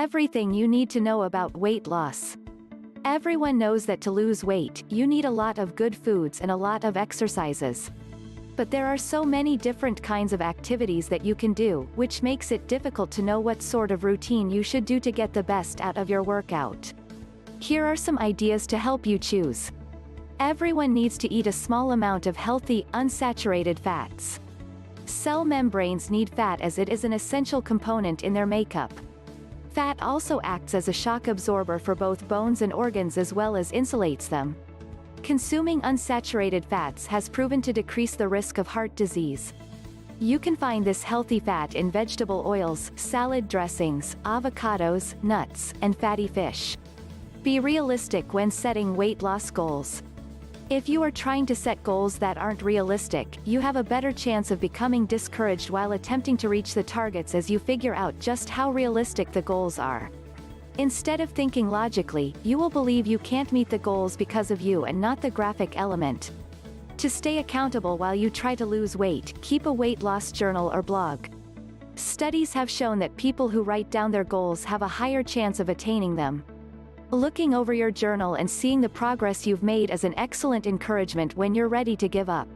Everything you need to know about weight loss. Everyone knows that to lose weight, you need a lot of good foods and a lot of exercises. But there are so many different kinds of activities that you can do, which makes it difficult to know what sort of routine you should do to get the best out of your workout. Here are some ideas to help you choose. Everyone needs to eat a small amount of healthy, unsaturated fats. Cell membranes need fat as it is an essential component in their makeup. Fat also acts as a shock absorber for both bones and organs as well as insulates them. Consuming unsaturated fats has proven to decrease the risk of heart disease. You can find this healthy fat in vegetable oils, salad dressings, avocados, nuts, and fatty fish. Be realistic when setting weight loss goals. If you are trying to set goals that aren't realistic, you have a better chance of becoming discouraged while attempting to reach the targets as you figure out just how realistic the goals are. Instead of thinking logically, you will believe you can't meet the goals because of you and not the graphic element. To stay accountable while you try to lose weight, keep a weight loss journal or blog. Studies have shown that people who write down their goals have a higher chance of attaining them. Looking over your journal and seeing the progress you've made is an excellent encouragement when you're ready to give up.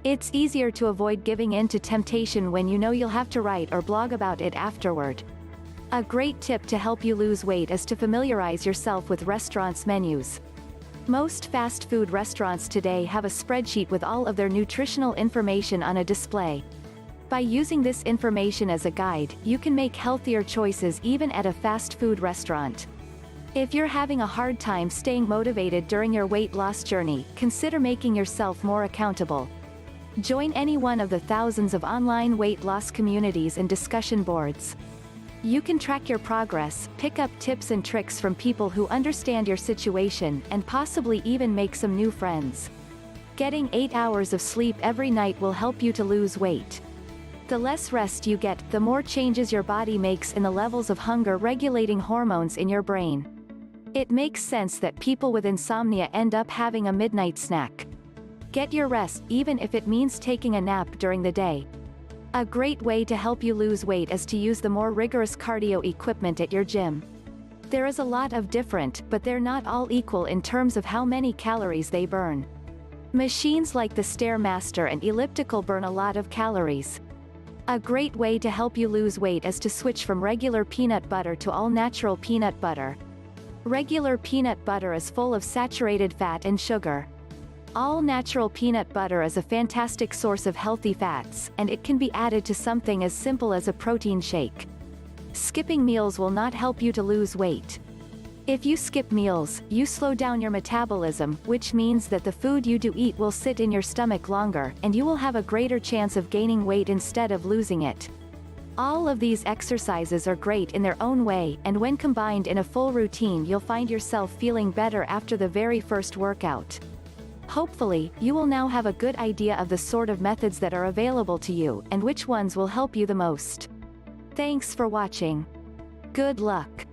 It's easier to avoid giving in to temptation when you know you'll have to write or blog about it afterward. A great tip to help you lose weight is to familiarize yourself with restaurants' menus. Most fast food restaurants today have a spreadsheet with all of their nutritional information on a display. By using this information as a guide, you can make healthier choices even at a fast food restaurant. If you're having a hard time staying motivated during your weight loss journey, consider making yourself more accountable. Join any one of the thousands of online weight loss communities and discussion boards. You can track your progress, pick up tips and tricks from people who understand your situation, and possibly even make some new friends. Getting 8 hours of sleep every night will help you to lose weight. The less rest you get, the more changes your body makes in the levels of hunger-regulating hormones in your brain. It makes sense that people with insomnia end up having a midnight snack. Get your rest, even if it means taking a nap during the day. A great way to help you lose weight is to use the more rigorous cardio equipment at your gym. There is a lot of different, but they're not all equal in terms of how many calories they burn. Machines like the Stairmaster and elliptical burn a lot of calories. A great way to help you lose weight is to switch from regular peanut butter to all-natural peanut butter. Regular peanut butter is full of saturated fat and sugar. All-natural peanut butter is a fantastic source of healthy fats, and it can be added to something as simple as a protein shake. Skipping meals will not help you to lose weight. If you skip meals, you slow down your metabolism, which means that the food you do eat will sit in your stomach longer, and you will have a greater chance of gaining weight instead of losing it. All of these exercises are great in their own way, and when combined in a full routine you'll find yourself feeling better after the very first workout. Hopefully, you will now have a good idea of the sort of methods that are available to you, and which ones will help you the most. Thanks for watching. Good luck.